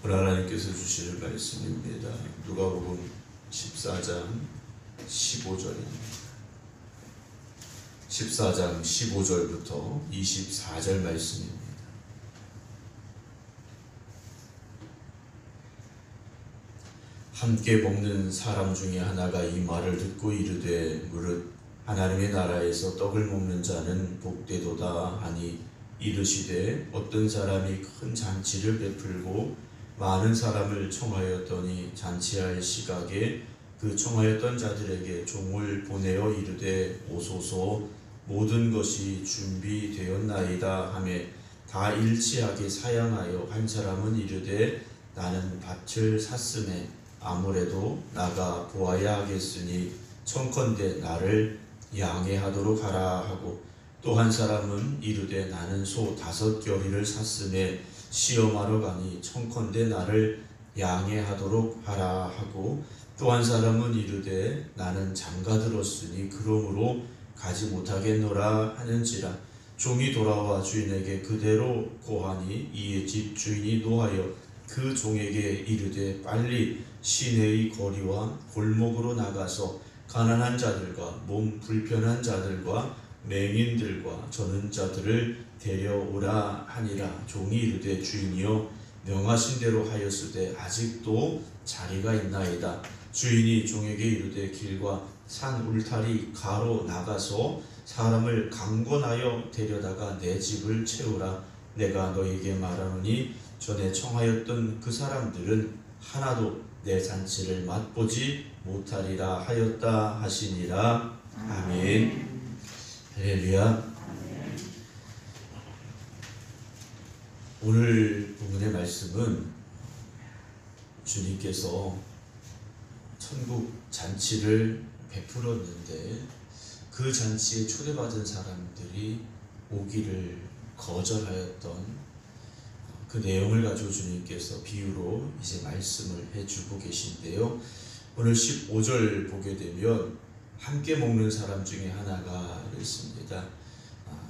하나님께서 주시는 말씀입니다. 누가복음 14장 15절입니다. 14장 15절부터 24절 말씀입니다. 함께 먹는 사람 중에 하나가 이 말을 듣고 이르되 무릇 하나님의 나라에서 떡을 먹는 자는 복되도다 하니 이르시되 어떤 사람이 큰 잔치를 베풀고 많은 사람을 청하였더니 잔치할 시각에 그 청하였던 자들에게 종을 보내어 이르되 오소서 모든 것이 준비되었나이다 하매 다 일치하게 사양하여 한 사람은 이르되 나는 밭을 샀으매 아무래도 나가 보아야 하겠으니 청컨대 나를 양해하도록 하라 하고 또 한 사람은 이르되 나는 소 5겨리를 샀으매 시험하러 가니 청컨대 나를 양해하도록 하라 하고 또 한 사람은 이르되 나는 장가들었으니 그러므로 가지 못하겠노라 하는지라 종이 돌아와 주인에게 그대로 고하니 이에 집 주인이 노하여 그 종에게 이르되 빨리 시내의 거리와 골목으로 나가서 가난한 자들과 몸 불편한 자들과 맹인들과 저는 자들을 데려오라 하니라. 종이 이르되 주인이여 명하신 대로 하였으되 아직도 자리가 있나이다. 주인이 종에게 이르되 길과 산 울타리 가로 나가서 사람을 강권하여 데려다가 내 집을 채우라. 내가 너에게 말하노니 전에 청하였던 그 사람들은 하나도 내 잔치를 맛보지 못하리라 하였다 하시니라. 아멘. 할렐루야. 오늘 본문의 말씀은 주님께서 천국 잔치를 베풀었는데 그 잔치에 초대받은 사람들이 오기를 거절하였던 그 내용을 가지고 주님께서 비유로 이제 말씀을 해주고 계신데요. 오늘 15절 보게 되면 함께 먹는 사람 중에 하나가 있습니다.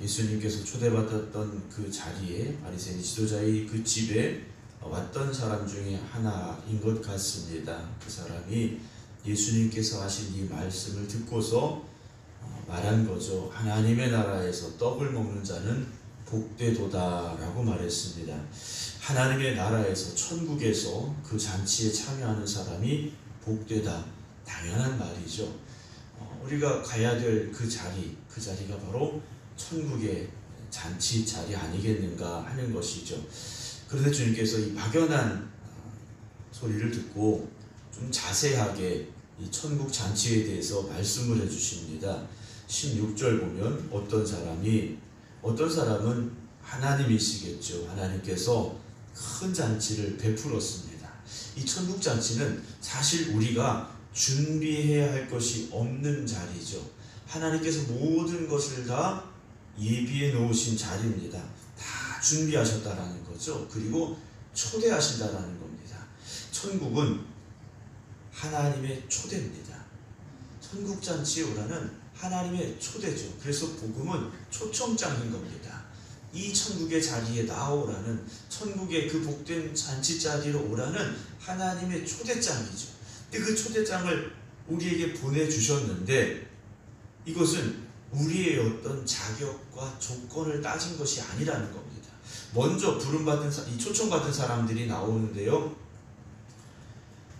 예수님께서 초대받았던 그 자리에 바리새인 지도자의 그 집에 왔던 사람 중에 하나인 것 같습니다. 그 사람이 예수님께서 하신 이 말씀을 듣고서 말한 거죠. 하나님의 나라에서 떡을 먹는 자는 복되도다 라고 말했습니다. 하나님의 나라에서 천국에서 그 잔치에 참여하는 사람이 복되다. 당연한 말이죠. 우리가 가야 될 그 자리가 바로 천국의 잔치 자리 아니겠는가 하는 것이죠. 그런데 주님께서 이 막연한 소리를 듣고 좀 자세하게 이 천국 잔치에 대해서 말씀을 해주십니다. 16절 보면 어떤 사람은 하나님이시겠죠. 하나님께서 큰 잔치를 베풀었습니다. 이 천국 잔치는 사실 우리가 준비해야 할 것이 없는 자리죠. 하나님께서 모든 것을 다 예비해 놓으신 자리입니다. 다 준비하셨다라는 거죠. 그리고 초대하신다라는 겁니다. 천국은 하나님의 초대입니다. 천국 잔치에 오라는 하나님의 초대죠. 그래서 복음은 초청장인 겁니다. 이 천국의 자리에 나오라는, 천국의 그 복된 잔치 자리로 오라는 하나님의 초대장이죠. 근데 그 초대장을 우리에게 보내주셨는데 이것은 우리의 어떤 자격과 조건을 따진 것이 아니라는 겁니다. 먼저 부름받은, 이 초청받은 사람들이 나오는데요.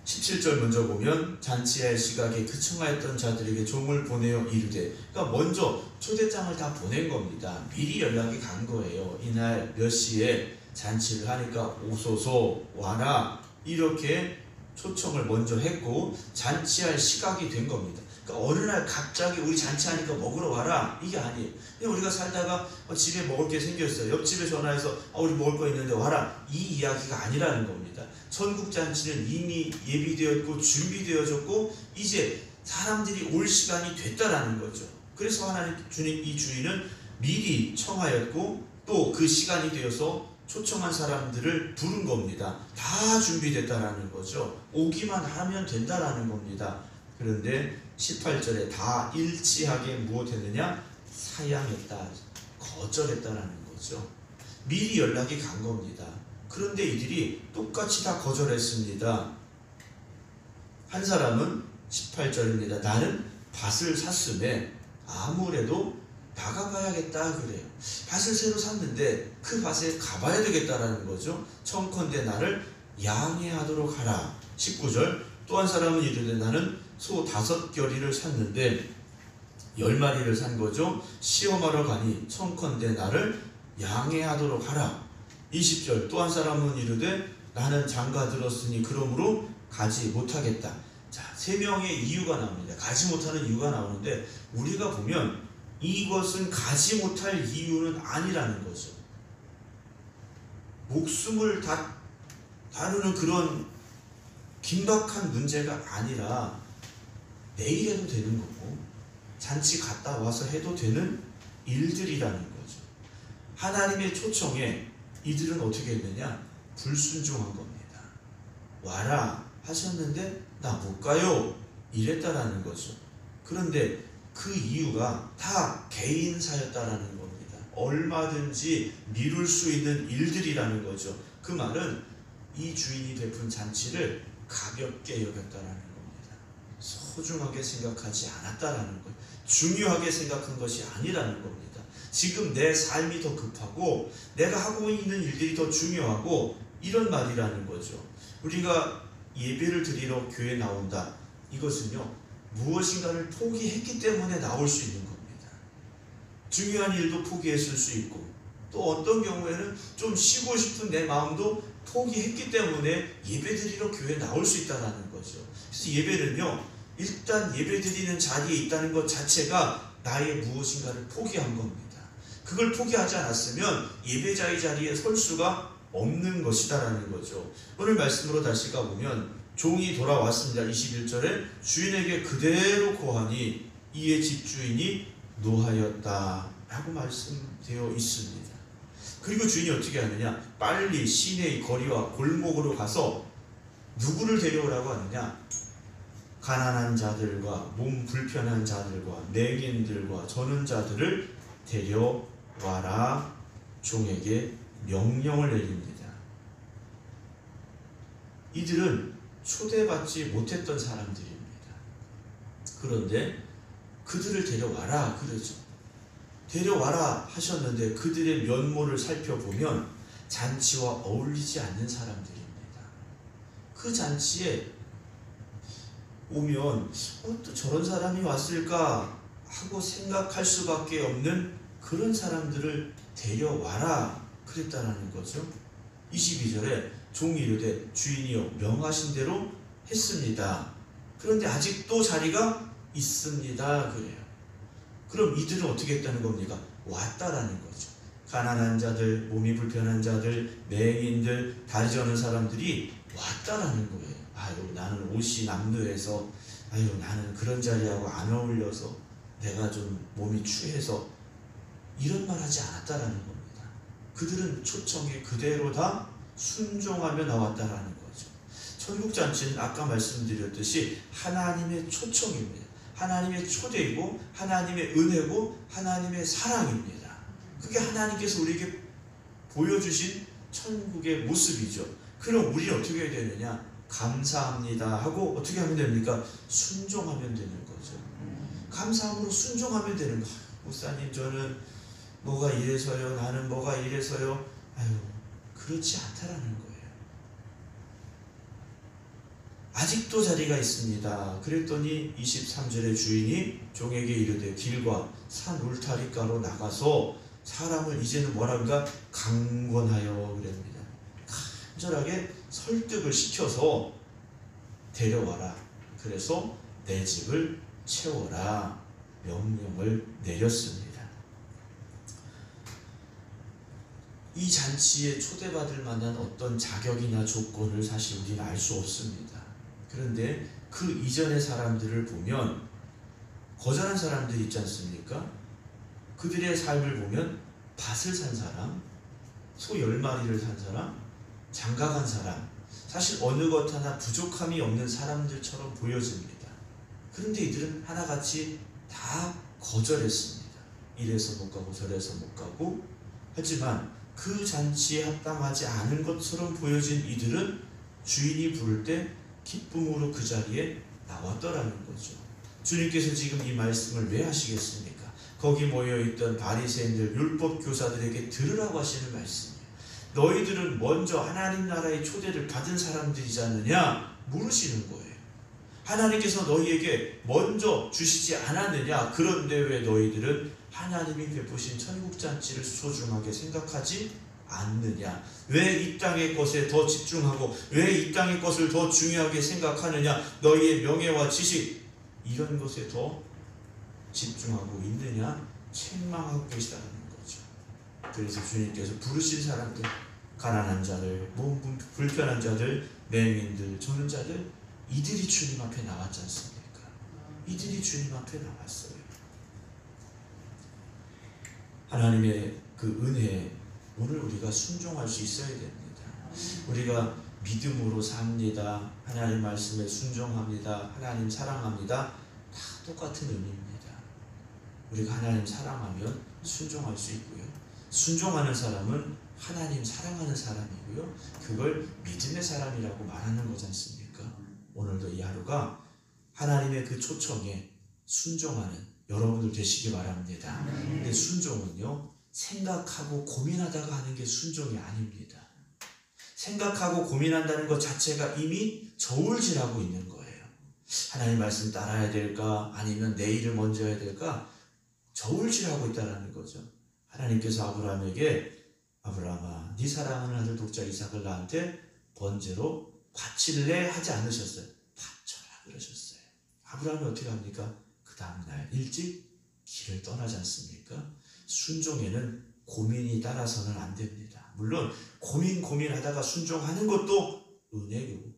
17절 먼저 보면 잔치할 시각에 그 청하였던 자들에게 종을 보내어 이르되, 그러니까 먼저 초대장을 다 보낸 겁니다. 미리 연락이 간 거예요. 이날 몇 시에 잔치를 하니까 오소서 와라 이렇게 초청을 먼저 했고 잔치할 시각이 된 겁니다. 그러니까 어느 날 갑자기 우리 잔치하니까 먹으러 와라 이게 아니에요. 그냥 우리가 살다가 집에 먹을 게 생겼어요. 옆집에 전화해서 우리 먹을 거 있는데 와라 이 이야기가 아니라는 겁니다. 천국 잔치는 이미 예비되었고 준비되어졌고 이제 사람들이 올 시간이 됐다라는 거죠. 그래서 하나님 이 주인은 미리 청하였고 또 그 시간이 되어서 초청한 사람들을 부른 겁니다. 다 준비됐다라는 거죠. 오기만 하면 된다라는 겁니다. 그런데 18절에 다 일치하게 무엇했느냐? 사양했다, 거절했다라는 거죠. 미리 연락이 간 겁니다. 그런데 이들이 똑같이 다 거절했습니다. 한 사람은 18절입니다. 나는 밭을 샀음에 아무래도 나가봐야겠다 그래요. 밭을 새로 샀는데 그 밭에 가봐야 되겠다라는 거죠. 청컨대 나를 양해하도록 하라. 19절 또 한 사람은 이르되 나는 소 5겨리를 샀는데 10마리를 산 거죠. 시험하러 가니 청컨대 나를 양해하도록 하라. 20절 또 한 사람은 이르되 나는 장가 들었으니 그러므로 가지 못하겠다. 자, 3명의 이유가 나옵니다. 가지 못하는 이유가 나오는데 우리가 보면 이것은 가지 못할 이유는 아니라는 거죠. 목숨을 다루는 그런 긴박한 문제가 아니라 내일 해도 되는 거고 잔치 갔다 와서 해도 되는 일들이라는 거죠. 하나님의 초청에 이들은 어떻게 했느냐? 불순종한 겁니다. 와라 하셨는데 나 못 가요 이랬다라는 거죠. 그런데 그 이유가 다 개인사였다라는 겁니다. 얼마든지 미룰 수 있는 일들이라는 거죠. 그 말은 이 주인이 베푼 잔치를 가볍게 여겼다라는 겁니다. 소중하게 생각하지 않았다라는 거예요. 중요하게 생각한 것이 아니라는 겁니다. 지금 내 삶이 더 급하고 내가 하고 있는 일들이 더 중요하고 이런 말이라는 거죠. 우리가 예배를 드리러 교회에 나온다. 이것은요. 무엇인가를 포기했기 때문에 나올 수 있는 겁니다. 중요한 일도 포기했을 수 있고 또 어떤 경우에는 좀 쉬고 싶은 내 마음도 포기했기 때문에 예배드리러 교회에 나올 수 있다는 거죠. 그래서 예배는요. 일단 예배드리는 자리에 있다는 것 자체가 나의 무엇인가를 포기한 겁니다. 그걸 포기하지 않았으면 예배자의 자리에 설 수가 없는 것이다라는 거죠. 오늘 말씀으로 다시 가보면 종이 돌아왔습니다. 21절에 주인에게 그대로 고하니 이에 집주인이 노하였다 라고 말씀되어 있습니다. 그리고 주인이 어떻게 하느냐? 빨리 시내의 거리와 골목으로 가서 누구를 데려오라고 하느냐? 가난한 자들과 몸 불편한 자들과 맹인들과 저는 자들을 데려와라 종에게 명령을 내립니다. 이들은 초대받지 못했던 사람들입니다. 그런데 그들을 데려와라 그러죠. 데려와라 하셨는데 그들의 면모를 살펴보면 잔치와 어울리지 않는 사람들입니다. 그 잔치에 오면 또 저런 사람이 왔을까 하고 생각할 수밖에 없는 그런 사람들을 데려와라 그랬다라는 거죠. 22절에 종이 이르되 주인이여 명하신 대로 했습니다. 그런데 아직도 자리가 있습니다 그래요. 그럼 이들은 어떻게 했다는 겁니까? 왔다라는 거죠. 가난한 자들, 몸이 불편한 자들, 맹인들, 다리 저는 사람들이 왔다라는 거예요. 아유 나는 옷이 남루해서 아유 나는 그런 자리하고 안 어울려서 내가 좀 몸이 추해서 이런 말 하지 않았다라는 겁니다. 그들은 초청에 그대로 다 순종하며 나왔다라는 거죠. 천국잔치는 아까 말씀드렸듯이 하나님의 초청입니다. 하나님의 초대이고 하나님의 은혜고 하나님의 사랑입니다. 그게 하나님께서 우리에게 보여주신 천국의 모습이죠. 그럼 우리는 어떻게 해야 되느냐? 감사합니다 하고 어떻게 하면 됩니까? 순종하면 되는 거죠. 감사함으로 순종하면 되는 거예요. 목사님 저는 뭐가 이래서요, 나는 뭐가 이래서요. 아유 그렇지 않다라는 거예요. 아직도 자리가 있습니다. 그랬더니 23절에 주인이 종에게 이르되 길과 산 울타리가로 나가서 사람을 이제는 뭐랄까 강권하여 그럽니다. 간절하게 설득을 시켜서 데려와라. 그래서 내 집을 채워라 명령을 내렸습니다. 이 잔치에 초대받을 만한 어떤 자격이나 조건을 사실 우리는 알 수 없습니다. 그런데 그 이전의 사람들을 보면 거절한 사람들이 있지 않습니까? 그들의 삶을 보면 밭을 산 사람, 소 10마리를 산 사람, 장가간 사람, 사실 어느 것 하나 부족함이 없는 사람들처럼 보여집니다. 그런데 이들은 하나같이 다 거절했습니다. 이래서 못 가고 저래서 못 가고. 하지만 그 잔치에 합당하지 않은 것처럼 보여진 이들은 주인이 부를 때 기쁨으로 그 자리에 나왔더라는 거죠. 주님께서 지금 이 말씀을 왜 하시겠습니까? 거기 모여있던 바리새인들, 율법 교사들에게 들으라고 하시는 말씀이에요. 너희들은 먼저 하나님 나라의 초대를 받은 사람들이지 않느냐 물으시는 거예요. 하나님께서 너희에게 먼저 주시지 않았느냐? 그런데 왜 너희들은 하나님이 베푸신 천국잔치를 소중하게 생각하지 않느냐? 왜 이 땅의 것에 더 집중하고 왜 이 땅의 것을 더 중요하게 생각하느냐? 너희의 명예와 지식 이런 것에 더 집중하고 있느냐? 책망하고 계시다는 거죠. 그래서 주님께서 부르신 사람들, 가난한 자들, 몸 불편한 자들, 맹인들, 저는 자들, 이들이 주님 앞에 나왔지 않습니까? 이들이 주님 앞에 나왔어요. 하나님의 그 은혜에 오늘 우리가 순종할 수 있어야 됩니다. 우리가 믿음으로 삽니다. 하나님 말씀에 순종합니다. 하나님 사랑합니다. 다 똑같은 의미입니다. 우리가 하나님 사랑하면 순종할 수 있고요. 순종하는 사람은 하나님 사랑하는 사람이고요. 그걸 믿음의 사람이라고 말하는 거지 않습니까? 오늘도 이 하루가 하나님의 그 초청에 순종하는 여러분들 되시기 바랍니다. 근데 순종은요, 생각하고 고민하다가 하는 게 순종이 아닙니다. 생각하고 고민한다는 것 자체가 이미 저울질하고 있는 거예요. 하나님 말씀 따라야 될까? 아니면 내 일을 먼저 해야 될까? 저울질하고 있다는 거죠. 하나님께서 아브라함에게 아브라함아, 네 사랑하는 아들 독자 이삭을 나한테 번제로 바칠래 하지 않으셨어요. 바쳐라 그러셨어요. 아브라함이 어떻게 합니까? 그 다음날 일찍 길을 떠나지 않습니까? 순종에는 고민이 따라서는 안 됩니다. 물론 고민하다가 순종하는 것도 은혜고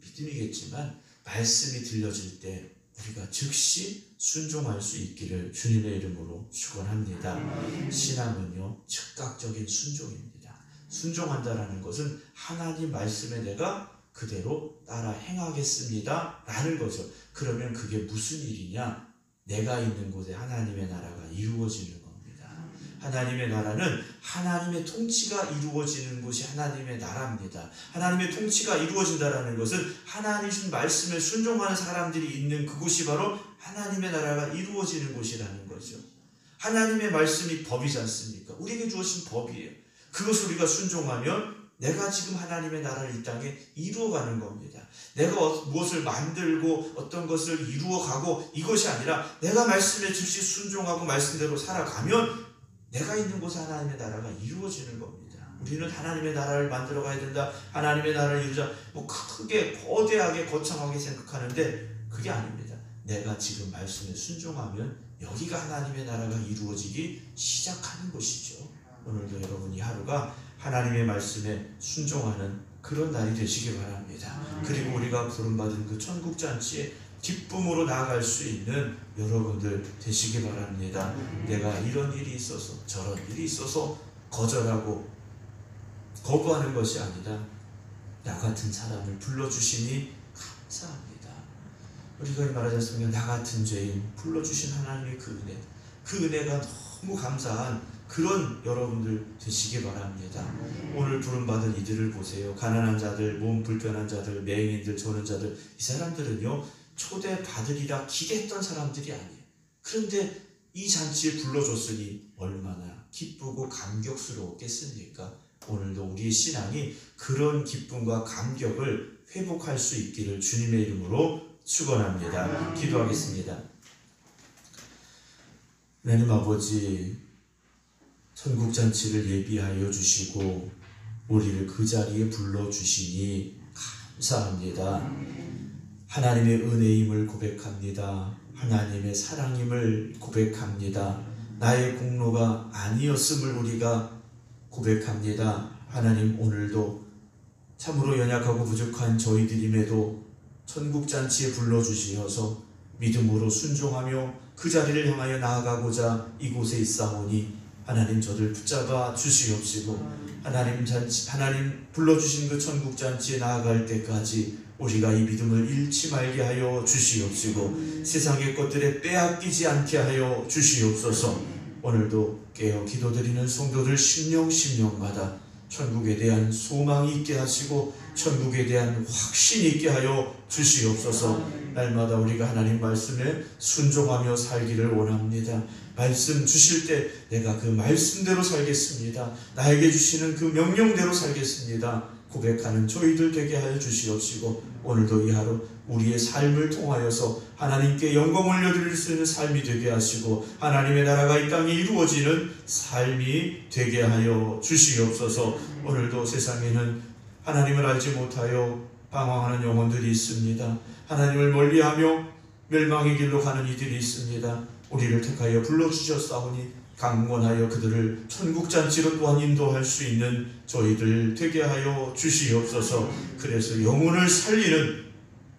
믿음이겠지만 말씀이 들려질 때 우리가 즉시 순종할 수 있기를 주님의 이름으로 축원합니다. 신앙은요, 즉각적인 순종입니다. 순종한다라는 것은 하나님 말씀에 내가 그대로 따라 행하겠습니다 라는 거죠. 그러면 그게 무슨 일이냐? 내가 있는 곳에 하나님의 나라가 이루어지는 겁니다. 하나님의 나라는 하나님의 통치가 이루어지는 곳이 하나님의 나라입니다. 하나님의 통치가 이루어진다는 것은 하나님 신 말씀에 순종하는 사람들이 있는 그곳이 바로 하나님의 나라가 이루어지는 곳이라는 거죠. 하나님의 말씀이 법이지 않습니까? 우리에게 주어진 법이에요. 그것을 우리가 순종하면 내가 지금 하나님의 나라를 이 땅에 이루어가는 겁니다. 내가 무엇을 만들고 어떤 것을 이루어가고 이것이 아니라 내가 말씀에 즉시 순종하고 말씀대로 살아가면 내가 있는 곳에 하나님의 나라가 이루어지는 겁니다. 우리는 하나님의 나라를 만들어 가야 된다. 하나님의 나라를 이루자. 크게 거대하게 거창하게 생각하는데 그게 아닙니다. 내가 지금 말씀에 순종하면 여기가 하나님의 나라가 이루어지기 시작하는 것이죠. 오늘도 여러분 이 하루가 하나님의 말씀에 순종하는 그런 날이 되시기 바랍니다. 그리고 우리가 부름받은 그 천국잔치에 기쁨으로 나아갈 수 있는 여러분들 되시기 바랍니다. 내가 이런 일이 있어서 저런 일이 있어서 거절하고 거부하는 것이 아니라 나 같은 사람을 불러주시니 감사합니다. 우리가 말하지 않습니까? 나 같은 죄인 불러주신 하나님의 그 은혜가 너무 감사한 그런 여러분들 되시기 바랍니다. 오늘 부름받은 이들을 보세요. 가난한 자들, 몸 불편한 자들, 맹인들, 저는 자들, 이 사람들은요 초대받으리라 기대했던 사람들이 아니에요. 그런데 이 잔치에 불러줬으니 얼마나 기쁘고 감격스러웠겠습니까? 오늘도 우리의 신앙이 그런 기쁨과 감격을 회복할 수 있기를 주님의 이름으로 축원합니다. 기도하겠습니다. 하나님 아버지, 천국잔치를 예비하여 주시고 우리를 그 자리에 불러주시니 감사합니다. 하나님의 은혜임을 고백합니다. 하나님의 사랑임을 고백합니다. 나의 공로가 아니었음을 우리가 고백합니다. 하나님, 오늘도 참으로 연약하고 부족한 저희들임에도 천국잔치에 불러주시어서 믿음으로 순종하며 그 자리를 향하여 나아가고자 이곳에 있사오니 하나님 저를 붙잡아 주시옵시고 하나님 불러주신 그 천국 잔치에 나아갈 때까지 우리가 이 믿음을 잃지 말게 하여 주시옵시고 세상의 것들에 빼앗기지 않게 하여 주시옵소서. 오늘도 깨어 기도드리는 성도들 심령마다 천국에 대한 소망이 있게 하시고 천국에 대한 확신이 있게 하여 주시옵소서. 날마다 우리가 하나님 말씀에 순종하며 살기를 원합니다. 말씀 주실 때 내가 그 말씀대로 살겠습니다. 나에게 주시는 그 명령대로 살겠습니다. 고백하는 저희들 되게 하여 주시옵시고 오늘도 이 하루 우리의 삶을 통하여서 하나님께 영광 올려드릴 수 있는 삶이 되게 하시고 하나님의 나라가 이 땅에 이루어지는 삶이 되게 하여 주시옵소서. 오늘도 세상에는 하나님을 알지 못하여 방황하는 영혼들이 있습니다. 하나님을 멀리하며 멸망의 길로 가는 이들이 있습니다. 우리를 택하여 불러주셨사오니 강권하여 그들을 천국잔치로 또한 인도할 수 있는 저희들 되게 하여 주시옵소서. 그래서 영혼을 살리는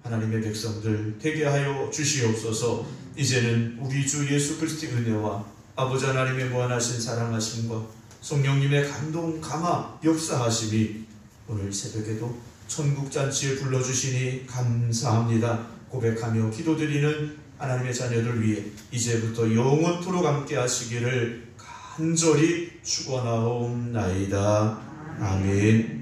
하나님의 백성들 되게 하여 주시옵소서. 이제는 우리 주 예수 그리스도의 은혜와 아버지 하나님의 무한하신 사랑하심과 성령님의 감동 감화 역사하심이 오늘 새벽에도 천국잔치에 불러주시니 감사합니다. 고백하며 기도드리는 하나님의 자녀들 위해 이제부터 영원토록 함께 하시기를 간절히 축원하옵나이다. 아멘.